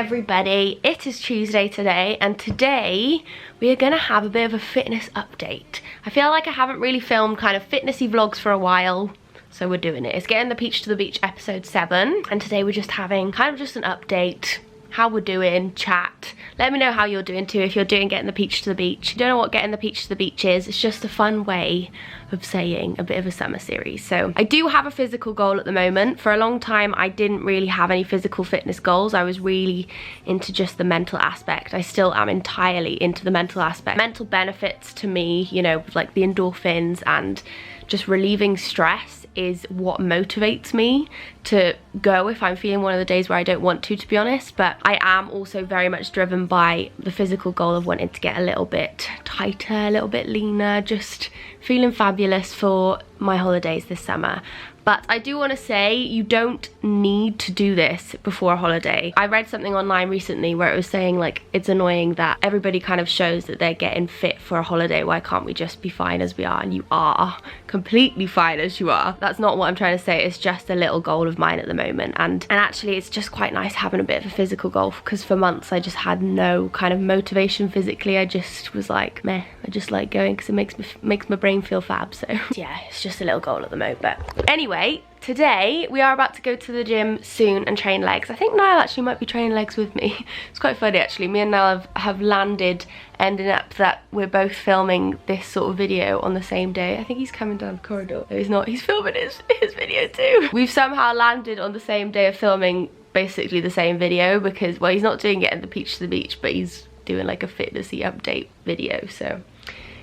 everybody, it is Tuesday today, and today we are going to have a bit of a fitness update. I feel like I haven't really filmed kind of fitnessy vlogs for a while, so we're doing it. It's Getting the Peach to the Beach episode 7, and today we're just having kind of just an update, how we're doing, chat. Let me know how you're doing too, if you're doing Getting the Peach to the Beach. If you don't know what Getting the Peach to the Beach is, it's just a fun way of saying a bit of a summer series. So I do have a physical goal at the moment. For a long time I didn't really have any physical fitness goals. I was really into just the mental aspect. I still am entirely into the mental aspect. Mental benefits to me, you know, like the endorphins and just relieving stress is what motivates me to go if I'm feeling one of the days where I don't want to be honest. But I am also very much driven by the physical goal of wanting to get a little bit tighter, a little bit leaner, just feeling fabulous for my holidays this summer. But I do want to say you don't need to do this before a holiday. I read something online recently where it was saying like it's annoying that everybody kind of shows that they're getting fit for a holiday. Why can't we just be fine as we are? And you are completely fine as you are. That's not what I'm trying to say. It's just a little goal of mine at the moment. And actually it's just quite nice having a bit of a physical goal, because for months I just had no kind of motivation physically. I just was like, meh, I just like going because it makes my brain feel fab. So yeah, it's just a little goal at the moment. But anyway, today we are about to go to the gym soon and train legs. I think Niall actually might be training legs with me. It's quite funny actually. Me and Niall have landed, ending up that we're both filming this sort of video on the same day. I think he's coming down the corridor. No, he's not. He's filming his video too. We've somehow landed on the same day of filming basically the same video because, well, he's not doing Getting the Peach to the Beach, but he's doing like a fitnessy update video. So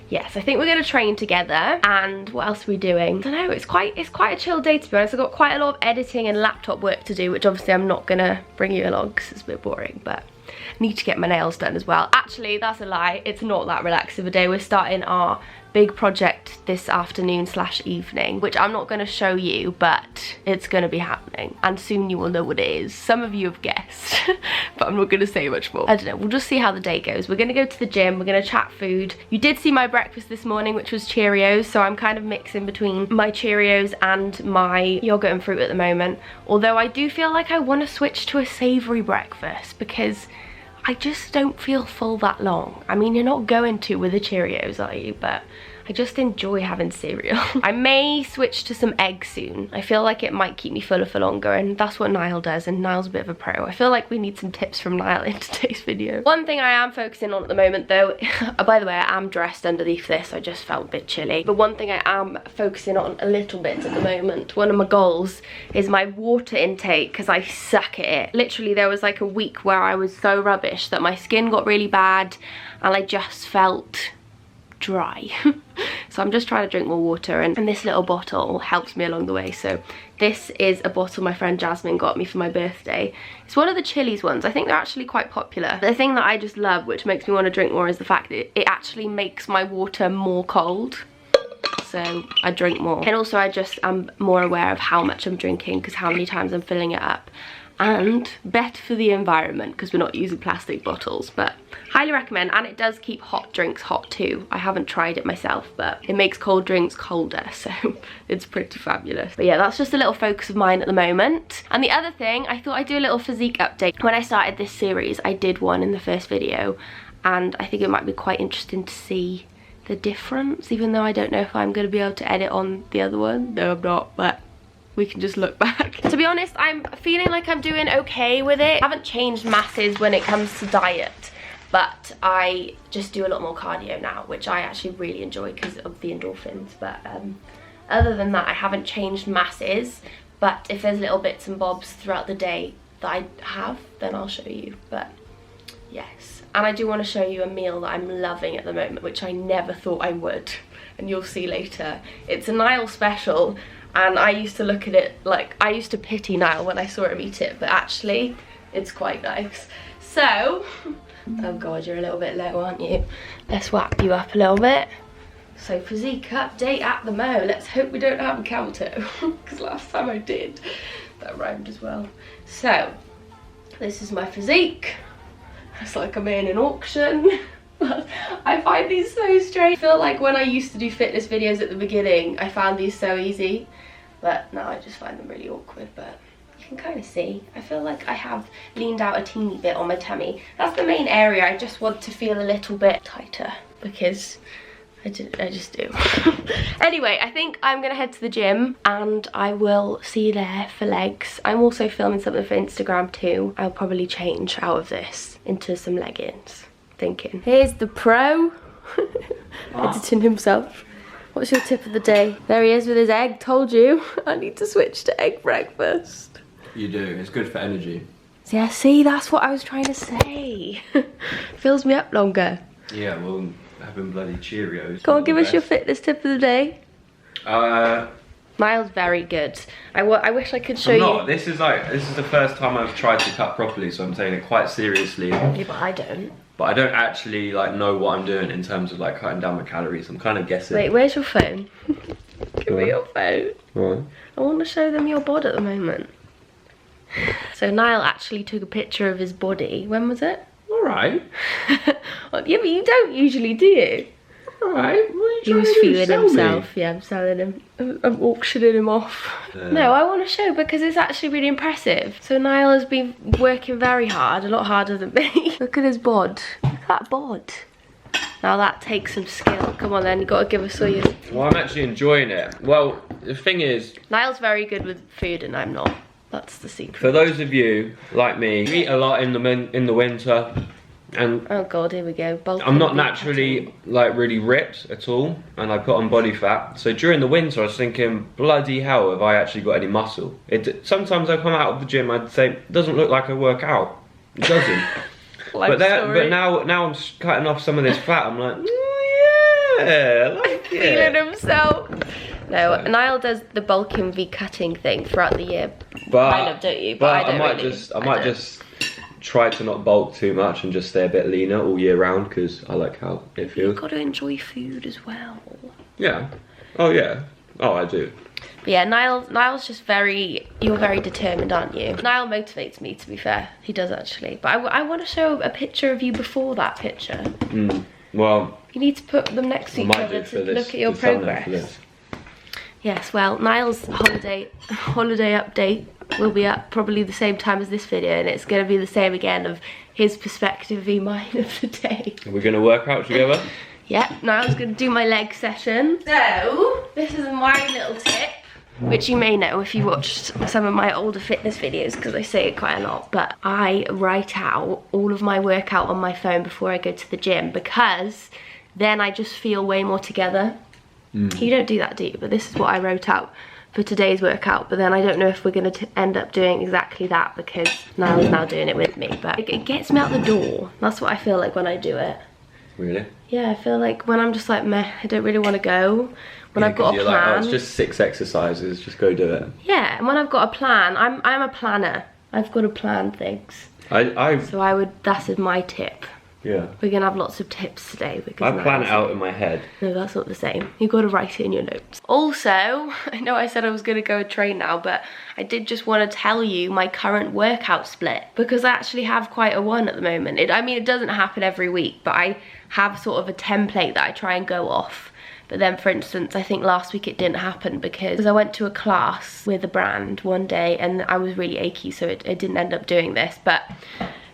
yes, I think we're going to train together. And what else are we doing? I don't know, it's quite a chill day to be honest. I've got quite a lot of editing and laptop work to do, which obviously I'm not going to bring you along because it's a bit boring, but I need to get my nails done as well. Actually, that's a lie. It's not that relaxed of a day. We're starting our big project this afternoon / evening, which I'm not going to show you, but it's going to be happening and soon you will know what it is. Some of you have guessed, but I'm not going to say much more. I don't know, we'll just see how the day goes. We're going to go to the gym, we're going to chat food. You did see my breakfast this morning, which was Cheerios, so I'm kind of mixing between my Cheerios and my yogurt and fruit at the moment. Although I do feel like I want to switch to a savoury breakfast because I just don't feel full that long. I mean, you're not going to with the Cheerios, are you? But I just enjoy having cereal. I may switch to some eggs soon. I feel like it might keep me fuller for longer, and that's what Niall does, and Niall's a bit of a pro. I feel like we need some tips from Niall in today's video. One thing I am focusing on at the moment though, by the way, I am dressed underneath this, I just felt a bit chilly. But one thing I am focusing on a little bit at the moment, one of my goals, is my water intake, because I suck at it. Literally there was like a week where I was so rubbish that my skin got really bad and I just felt dry. So I'm just trying to drink more water, and this little bottle helps me along the way. So this is a bottle my friend Jasmine got me for my birthday. It's one of the Chili's ones. I think they're actually quite popular. The thing that I just love, which makes me want to drink more, is the fact that it actually makes my water more cold, so I drink more. And also I just am more aware of how much I'm drinking, because how many times I'm filling it up. And better for the environment because we're not using plastic bottles. But highly recommend, and it does keep hot drinks hot too. I haven't tried it myself, but it makes cold drinks colder, so it's pretty fabulous. But yeah, that's just a little focus of mine at the moment. And the other thing, I thought I'd do a little physique update. When I started this series, I did one in the first video, and I think it might be quite interesting to see the difference, even though I don't know if I'm going to be able to edit on the other one. No, I'm not, but we can just look back. To be honest, I'm feeling like I'm doing okay with it. I haven't changed masses when it comes to diet, but I just do a lot more cardio now, which I actually really enjoy because of the endorphins. But other than that, I haven't changed masses, but if there's little bits and bobs throughout the day that I have, then I'll show you. But yes, and I do want to show you a meal that I'm loving at the moment, which I never thought I would, and you'll see later. It's a Niall special, and I used to look at it like, I used to pity Niall when I saw him eat it, but actually it's quite nice. So, oh god, you're a little bit low, aren't you? Let's wrap you up a little bit. So physique update at the mo. Let's hope we don't have a camel toe, because last time I did. That rhymed as well. So, this is my physique. It's like I'm in an auction. I find these so strange. I feel like when I used to do fitness videos at the beginning, I found these so easy, but now I just find them really awkward. But You can kind of see. I feel like I have leaned out a teeny bit on my tummy. That's the main area. I just want to feel a little bit tighter because I just do. Anyway, I think I'm gonna head to the gym and I will see you there for legs. I'm also filming something for Instagram too. I'll probably change out of this into some leggings. Thinking. Here's the pro. Editing himself. What's your tip of the day? There he is with his egg. Told you. I need to switch to egg breakfast. You do. It's good for energy. Yeah, see, that's what I was trying to say. Fills me up longer. Yeah, well, having bloody Cheerios. Go on, give us your fitness tip of the day. Miles, very good. I wish I could show you. This is the first time I've tried to cut properly, so I'm taking it quite seriously. Yeah, but I don't. But I don't actually know what I'm doing in terms of cutting down my calories. I'm kind of guessing. Wait, where's your phone? Give me your phone. What? I want to show them your bod at the moment. So Niall actually took a picture of his body. When was it? Alright. Well, yeah, but you don't usually, do you? Alright. He was feeling himself. Yeah, I'm selling him. I'm auctioning him off. No, I want to show because it's actually really impressive. So Niall has been working very hard, a lot harder than me. Look at his bod. Look at that bod. Now that takes some skill. Come on then, you got to give us all your... Well, I'm actually enjoying it. Well, the thing is... Niall's very good with food and I'm not. That's the secret. For those of you, like me, eat a lot in the winter. And oh god, here we go. I'm not naturally really ripped at all, and I put on body fat. So during the winter, I was thinking, bloody hell, have I actually got any muscle? Sometimes I come out of the gym, I'd say, it doesn't look like I work out. It doesn't. but now I'm cutting off some of this fat. I'm like, oh, yeah, I like it. Feeling himself. No, Niall does the bulking v cutting thing throughout the year. But kind of, don't you? But I might just try to not bulk too much and just stay a bit leaner all year round because I like how it feels. You've got to enjoy food as well. Yeah. Oh yeah. Oh, I do. But yeah, Niall's just you're very determined, aren't you? Niall motivates me, to be fair. He does actually. But I want to show a picture of you before that picture. Well, you need to put them next to each other to look at your progress. Yes, well, Niall's holiday update will be up probably the same time as this video, and it's going to be the same again of his perspective v mine of the day. Are we going to work out together? Yeah, Niall's going to do my leg session. So, this is my little tip, which you may know if you watched some of my older fitness videos, because I say it quite a lot, but I write out all of my workout on my phone before I go to the gym, because then I just feel way more together. You don't do that, do you? But this is what I wrote out for today's workout, but then I don't know if we're going to end up doing exactly that because Niall's now doing it with me, but it gets me out the door. That's what I feel like when I do it. Really? Yeah, I feel like when I'm just like, meh, I don't really want to go. When I've got a plan. Like, oh, it's just 6 exercises, just go do it. Yeah, and when I've got a plan, I'm a planner. I've got to plan things. So that's my tip. Yeah. We're going to have lots of tips today. Because I plan it out in my head. No, that's not the same. You've got to write it in your notes. Also, I know I said I was going to go train now, but I did just want to tell you my current workout split, because I actually have quite a one at the moment. I mean, it doesn't happen every week, but I have sort of a template that I try and go off. But then, for instance, I think last week it didn't happen because I went to a class with a brand one day and I was really achy, so it didn't end up doing this. But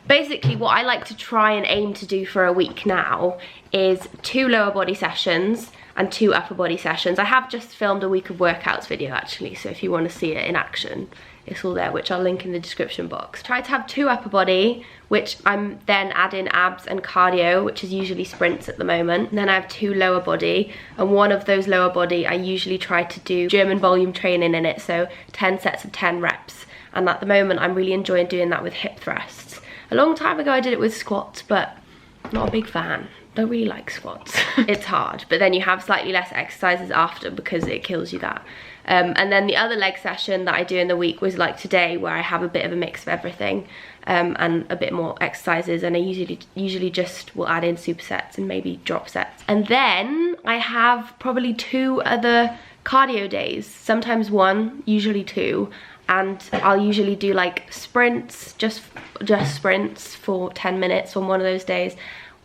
basically what I like to try and aim to do for a week now is 2 lower body sessions and 2 upper body sessions. I have just filmed a week of workouts video actually, so if you want to see it in action, it's all there, which I'll link in the description box. Try to have 2 upper body, which I'm then adding abs and cardio, which is usually sprints at the moment. And then I have 2 lower body, and one of those lower body I usually try to do German volume training in it, so 10 sets of 10 reps. And at the moment I'm really enjoying doing that with hip thrusts. A long time ago I did it with squats, but not a big fan. Don't really like squats. It's hard, but then you have slightly less exercises after because it kills you that. And then the other leg session that I do in the week was like today, where I have a bit of a mix of everything and a bit more exercises, and I usually just will add in supersets and maybe drop sets. And then I have probably 2 other cardio days, sometimes 1, usually 2. And I'll usually do like sprints, just sprints for 10 minutes on one of those days,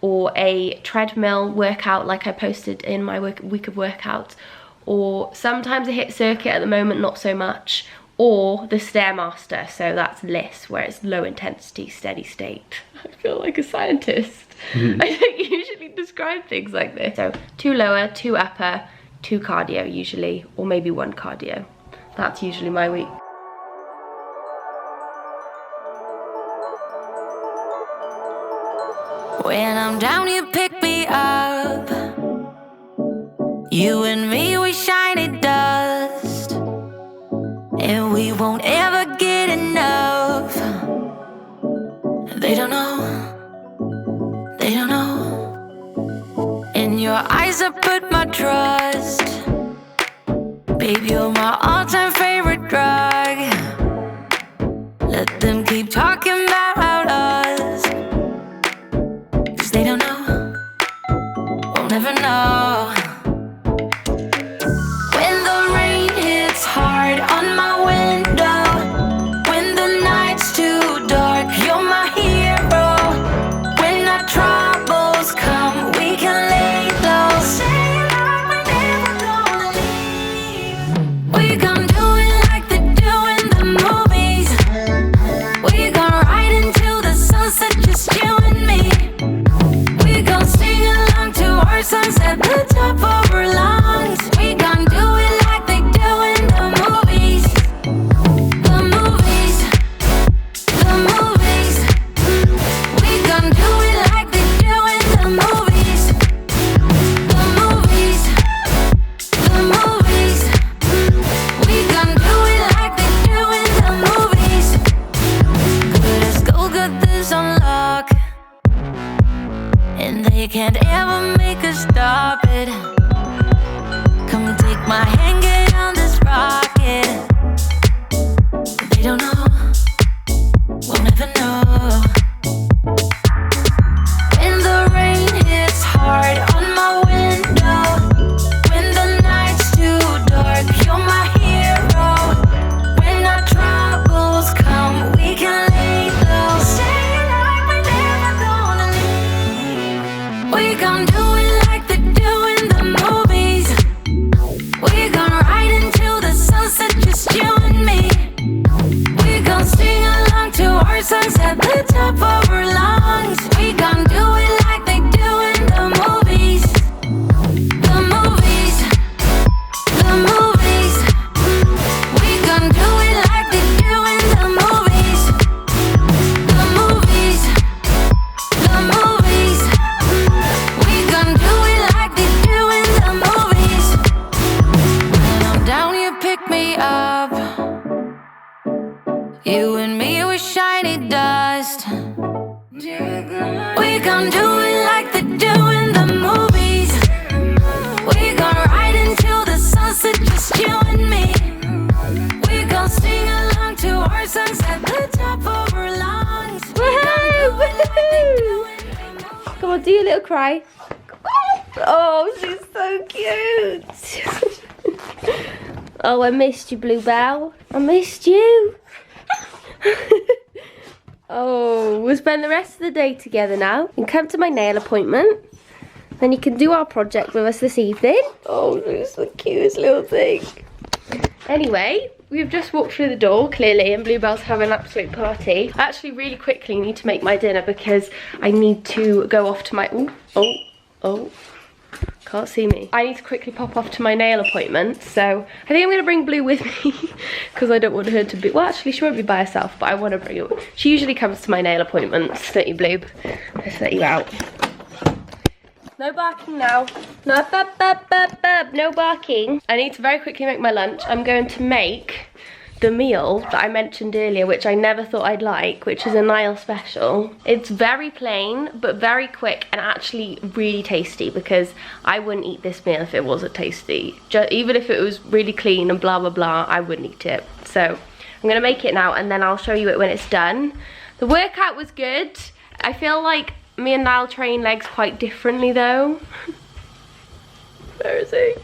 or a treadmill workout like I posted in my week of workouts, or sometimes a hip circuit. At the moment not so much, or the Stairmaster, so that's LISS, where it's low intensity, steady state. I feel like a scientist. I don't usually describe things like this. So 2 lower, 2 upper, 2 cardio usually, or maybe 1 cardio. That's usually my week. When I'm down, you pick me up. You and me, we shiny dust, and we won't ever get enough. They don't know, they don't know. In your eyes I put my trust. Babe, you're my all-time favorite drug. Let them keep talking about us, 'cause they don't know, we'll never know. When the rain hits hard on my window, when the night's too dark, you're my hero. When our troubles come, we can lay low. Say like we're never gonna leave. We gon' do it like they do in the movies. We gon' ride into the sunset, just you and me. We gon' sing along to our songs at the top of our lungs. We gon' do it like they do in the movies. The movies, the movies. We gon' do it like they do in the movies. The movies, the movies. We gon' do it like they do in the movies. Good as gold, got this on lock, and they can't ever make us stop it. Come take my hand, get on this rocket. They don't know, we'll never know. When the rain hits hard on my window, when the night's too dark, you're my hero. When our troubles come, we can lay low. Say like we're never gonna leave. We gon' do it like they do in the movies. We gon' ride into the sunset, just you and me. We gon' sing along to our songs at the top of our lungs. We gon' do it like they do in the movies. The movies, the movies. We gon' do it like they do in the movies. The movies, the movies. We gon' do it like they do in the movies. When I'm down, you pick me up. You and me, we shiny dust. We gon' do it like they do in the movies. We gon' ride into the sunset, just you and me. We gon' sing along to our songs at the top of our lungs. We gon' do it like they do in the movies. Come on, do your little cry. Oh, she's so cute. Oh, I missed you, Bluebell. I missed you. Oh, we'll spend the rest of the day together now. You can come to my nail appointment. Then you can do our project with us this evening. Oh, she's the cutest little thing. Anyway, we've just walked through the door, clearly, and Bluebell's having an absolute party. I actually really quickly need to make my dinner because I need to go off to my... Oh. Can't see me. I need to quickly pop off to my nail appointment, so I think I'm going to bring Blue with me because I don't want her to be... Well, actually, she won't be by herself, but I want to bring her. She usually comes to my nail appointments, don't you, Blue? Let's let you out. No barking now. No, no barking. I need to very quickly make my lunch. I'm going to make the meal that I mentioned earlier, which I never thought I'd like, which is a Nile special. It's very plain, but very quick and actually really tasty, because I wouldn't eat this meal if it wasn't tasty. Even if it was really clean and blah, blah, blah, I wouldn't eat it. So I'm gonna make it now and then I'll show you it when it's done. The workout was good. I feel like me and Nile train legs quite differently though. Where is he?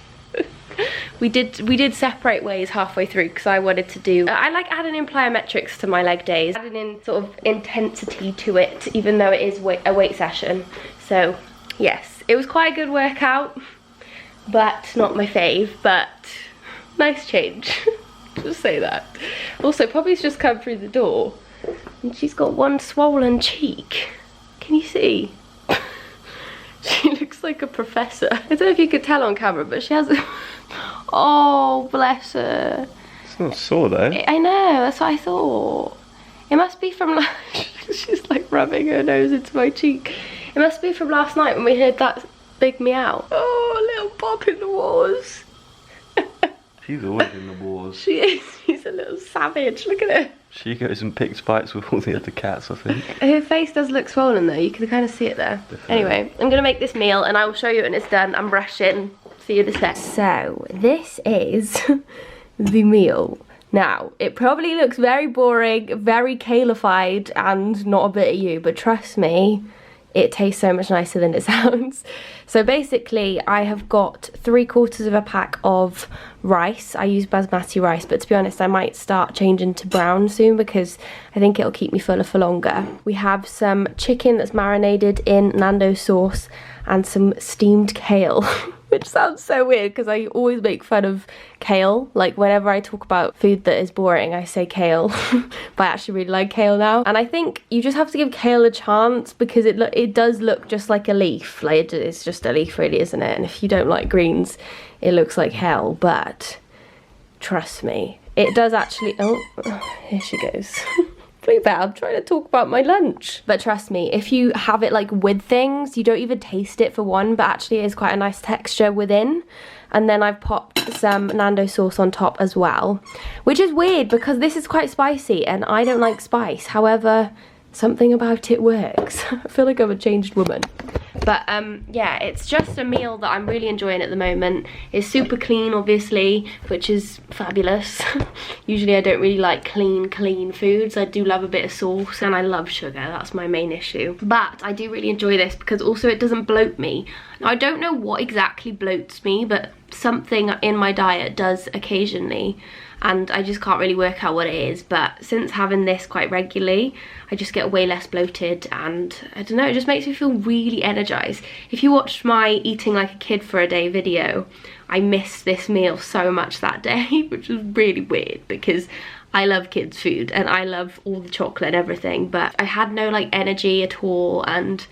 We did separate ways halfway through because I wanted to do... I like adding in plyometrics to my leg days. Adding in sort of intensity to it, even though it is a weight session. So, yes. It was quite a good workout, but not my fave, but nice change. Just say that. Also, Poppy's just come through the door and she's got one swollen cheek. Can you see? She looks like a professor. I don't know if you could tell on camera, but she has a... Oh, bless her. It's not sore though. I know, that's what I thought. It must be from... She's like rubbing her nose into my cheek. It must be from last night when we heard that big meow. Oh, little Bob in the wars. She's always in the wars. She is. She's a little savage. Look at her. She goes and picks fights with all the other cats, I think. Her face does look swollen though. You can kind of see it there. Definitely. Anyway, I'm going to make this meal and I will show you when it's done. I'm brushing. See you in a sec. So, this is the meal. Now, it probably looks very boring, very kale-ified and not a bit of you, but trust me, it tastes so much nicer than it sounds. So basically, I have got 3/4 of a pack of rice. I use basmati rice, but to be honest, I might start changing to brown soon because I think it'll keep me fuller for longer. We have some chicken that's marinated in Nando sauce and some steamed kale. Which sounds so weird because I always make fun of kale. Like whenever I talk about food that is boring, I say kale. But I actually really like kale now. And I think you just have to give kale a chance because it does look just like a leaf. Like it's just a leaf really, isn't it? And if you don't like greens, it looks like hell. But trust me, it does actually... Oh, here she goes. I'm trying to talk about my lunch. But trust me, if you have it like with things, you don't even taste it for one, but actually it is quite a nice texture within. And then I've popped some Nando sauce on top as well, which is weird because this is quite spicy and I don't like spice. However, something about it works. I feel like I'm a changed woman. But yeah, it's just a meal that I'm really enjoying at the moment. It's super clean, obviously, which is fabulous. Usually I don't really like clean foods. I do love a bit of sauce and I love sugar. That's my main issue. But I do really enjoy this because also it doesn't bloat me. Now, I don't know what exactly bloats me, but something in my diet does occasionally. And I just can't really work out what it is, but since having this quite regularly, I just get way less bloated and I don't know, it just makes me feel really energized. If you watched my eating like a kid for a day video, I missed this meal so much that day, which was really weird because I love kids food and I love all the chocolate and everything, but I had no like energy at all and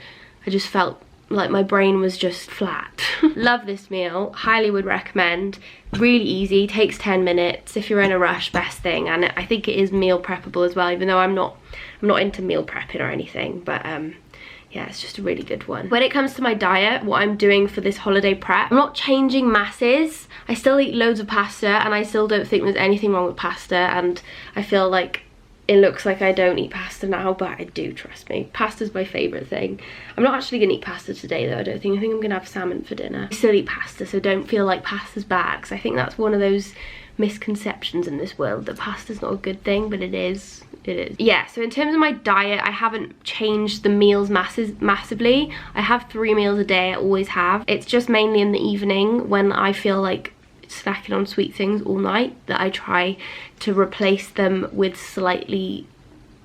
I just felt like my brain was just flat. Love this meal, highly would recommend. Really easy, takes 10 minutes. If you're in a rush, best thing. And I think it is meal preppable as well, even though I'm not into meal prepping or anything. But yeah, it's just a really good one. When it comes to my diet, what I'm doing for this holiday prep, I'm not changing masses. I still eat loads of pasta and I still don't think there's anything wrong with pasta, and I feel like it looks like I don't eat pasta now, but I do, trust me. Pasta's my favourite thing. I'm not actually gonna eat pasta today though, I don't think. I think I'm gonna have salmon for dinner. I still eat pasta, so don't feel like pasta's bad, because I think that's one of those misconceptions in this world, that pasta's not a good thing, but it is. It is. Yeah, so in terms of my diet, I haven't changed the meals massively. I have 3 meals a day, I always have. It's just mainly in the evening when I feel like snacking on sweet things all night that I try to replace them with slightly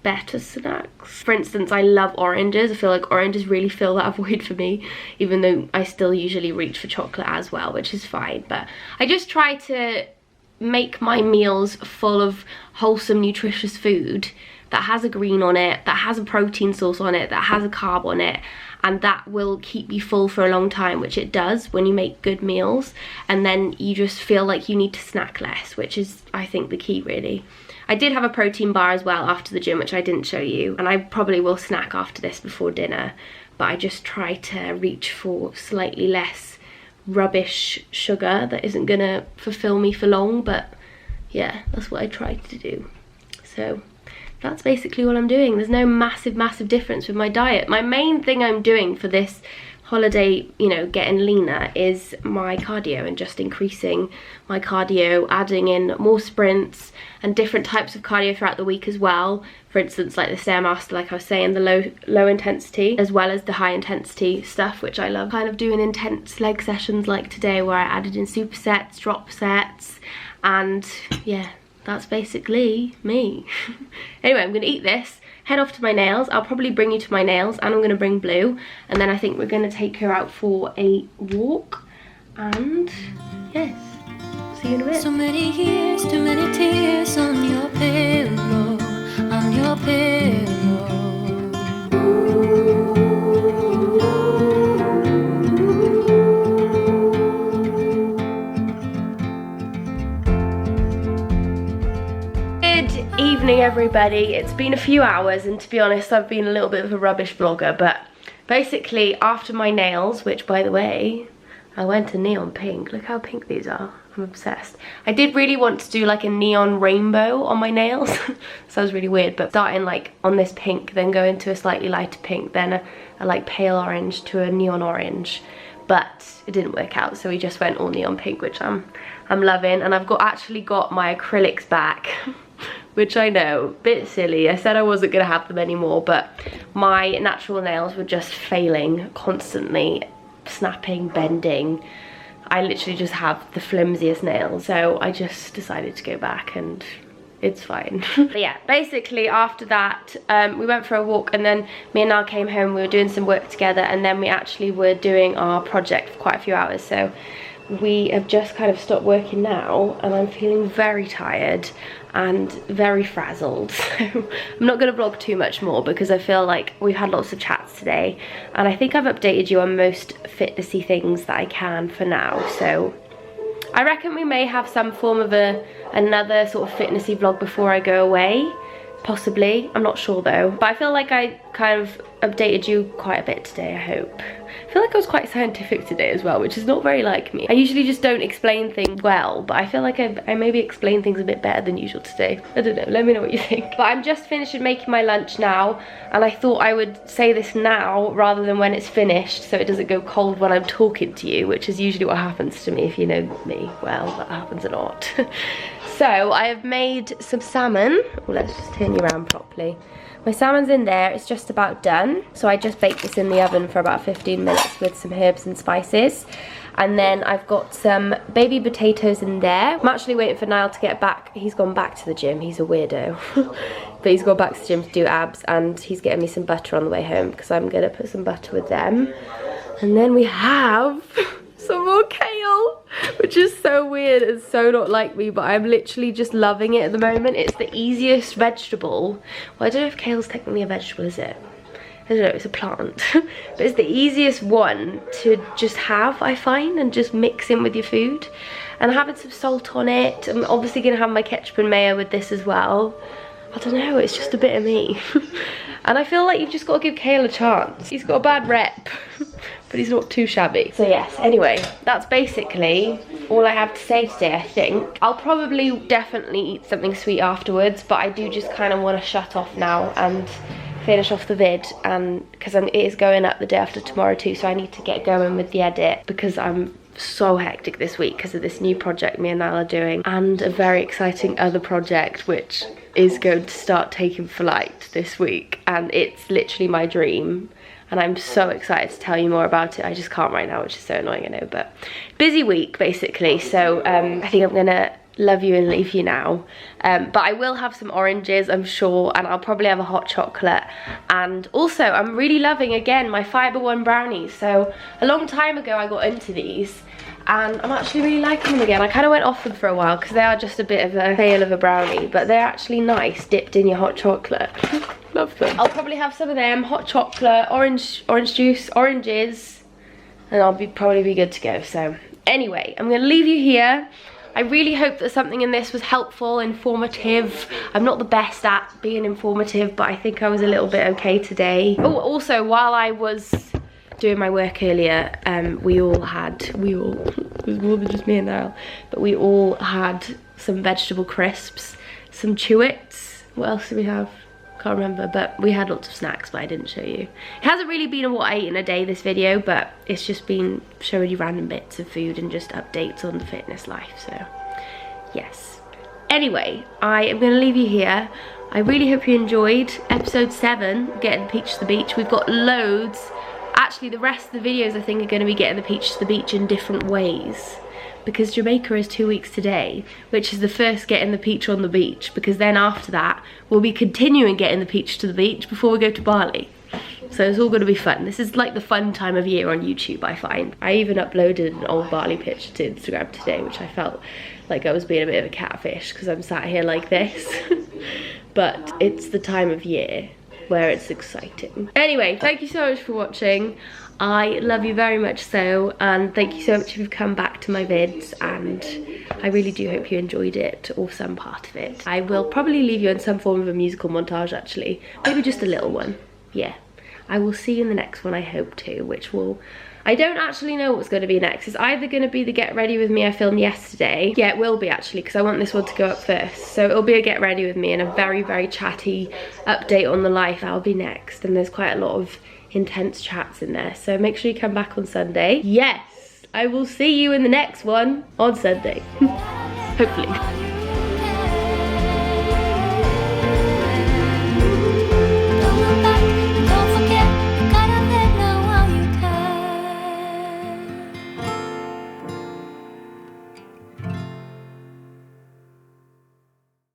better snacks. For instance, I love oranges. I feel like oranges really fill that void for me, even though I still usually reach for chocolate as well, which is fine. But I just try to make my meals full of wholesome, nutritious food that has a green on it, that has a protein source on it, that has a carb on it, and that will keep you full for a long time, which it does when you make good meals. And then you just feel like you need to snack less, which is, I think, the key really. I did have a protein bar as well after the gym, which I didn't show you, and I probably will snack after this before dinner, but I just try to reach for slightly less rubbish sugar that isn't gonna fulfill me for long. But yeah, that's what I try to do. So that's basically what I'm doing. There's no massive difference with my diet. My main thing I'm doing for this holiday, you know, getting leaner, is my cardio and just increasing my cardio, adding in more sprints and different types of cardio throughout the week as well. For instance, like the Stairmaster, like I was saying, the low intensity, as well as the high intensity stuff, which I love. Kind of doing intense leg sessions like today, where I added in supersets, drop sets, and yeah, that's basically me. Anyway, I'm gonna eat this, head off to my nails. I'll probably bring you to my nails, and I'm gonna bring Blue, and then I think we're gonna take her out for a walk, and yes, see see you in a bit. So many years, too many tears on your pillow, on your pillow. Good evening, everybody. It's been a few hours, and to be honest, I've been a little bit of a rubbish vlogger, but basically after my nails, which by the way, I went to neon pink. Look how pink these are. I'm obsessed. I did really want to do like a neon rainbow on my nails. Sounds really weird, but starting like on this pink, then go into a slightly lighter pink, then a like pale orange to a neon orange. But it didn't work out, so we just went all neon pink, which I'm loving. And I've actually got my acrylics back. Which I know, bit silly. I said I wasn't gonna have them anymore, but my natural nails were just failing constantly, snapping, bending. I literally just have the flimsiest nails, so I just decided to go back, and it's fine. But yeah, basically after that, we went for a walk, and then me and Niall came home. We were doing some work together, and then we actually were doing our project for quite a few hours. So we have just kind of stopped working now, and I'm feeling very tired and very frazzled. So I'm not going to vlog too much more because I feel like we've had lots of chats today, and I think I've updated you on most fitnessy things that I can for now. So I reckon we may have some form of another sort of fitnessy vlog before I go away. Possibly, I'm not sure though. But I feel like I kind of updated you quite a bit today, I hope. I feel like I was quite scientific today as well, which is not very like me. I usually just don't explain things well, but I feel like I maybe explain things a bit better than usual today. I don't know, let me know what you think. But I'm just finished making my lunch now, and I thought I would say this now rather than when it's finished, so it doesn't go cold when I'm talking to you, which is usually what happens to me. If you know me well, that happens a lot. So I have made some salmon. Let's just turn you around properly. My salmon's in there, it's just about done. So I just baked this in the oven for about 15 minutes with some herbs and spices. And then I've got some baby potatoes in there. I'm actually waiting for Niall to get back. He's gone back to the gym, he's a weirdo. But he's gone back to the gym to do abs, and he's getting me some butter on the way home because I'm gonna put some butter with them. And then we have some more kale, which is so weird and so not like me, but I'm literally just loving it at the moment. It's the easiest vegetable. Well, I don't know if kale's technically a vegetable, is it? I don't know, it's a plant. But it's the easiest one to just have, I find, and just mix in with your food. And having some salt on it. I'm obviously gonna have my ketchup and mayo with this as well. I don't know, it's just a bit of me. And I feel like you've just got to give kale a chance. He's got a bad rep, but he's not too shabby. So yes, anyway, that's basically all I have to say today, I think. I'll probably definitely eat something sweet afterwards, but I do just kind of want to shut off now and finish off the vid, and because it is going up the day after tomorrow too, so I need to get going with the edit because I'm so hectic this week because of this new project me and Niall are doing, and a very exciting other project which is going to start taking flight this week, and it's literally my dream, and I'm so excited to tell you more about it. I just can't right now, which is so annoying, I know, but busy week basically. So I think I'm gonna love you and leave you now, but I will have some oranges, I'm sure, and I'll probably have a hot chocolate. And also I'm really loving again my Fibre One brownies. So a long time ago I got into these, and I'm actually really liking them again. I kind of went off them for a while because they are just a bit of a fail of a brownie, but they're actually nice dipped in your hot chocolate. Love them. I'll probably have some of them, hot chocolate, orange juice, oranges, and I'll probably be good to go. So anyway, I'm gonna leave you here. I really hope that something in this was helpful, informative. I'm not the best at being informative, but I think I was a little bit okay today. Oh, also, while I was doing my work earlier, it was more than just me and Niall, but we all had some vegetable crisps, some Chewits. What else do we have? Can't remember, but we had lots of snacks, but I didn't show you. It hasn't really been a what I ate in a day, this video, but it's just been showing you random bits of food and just updates on the fitness life, so yes. Anyway, I am going to leave you here. I really hope you enjoyed episode 7, Getting the Peach to the Beach. We've got loads. Actually, the rest of the videos I think are going to be getting the peach to the beach in different ways, because Jamaica is 2 weeks today, which is the first getting the peach on the beach, because then after that we'll be continuing getting the peach to the beach before we go to Bali. So it's all gonna be fun. This is like the fun time of year on YouTube, I find. I even uploaded an old Barley picture to Instagram today, which I felt like I was being a bit of a catfish because I'm sat here like this. But it's the time of year where it's exciting. Anyway, thank you so much for watching. I love you very much so, and thank you so much if you've come back to my vids, and I really do hope you enjoyed it, or some part of it. I will probably leave you in some form of a musical montage actually, maybe just a little one. Yeah, I will see you in the next one, I hope to, which will, I don't actually know what's going to be next. It's either going to be the Get Ready With Me I filmed yesterday. Yeah, it will be actually, because I want this one to go up first. So it'll be a Get Ready With Me and a very, very chatty update on the life. That'll be next, and there's quite a lot of intense chats in there, so make sure you come back on Sunday. Yes, I will see you in the next one on Sunday. Hopefully.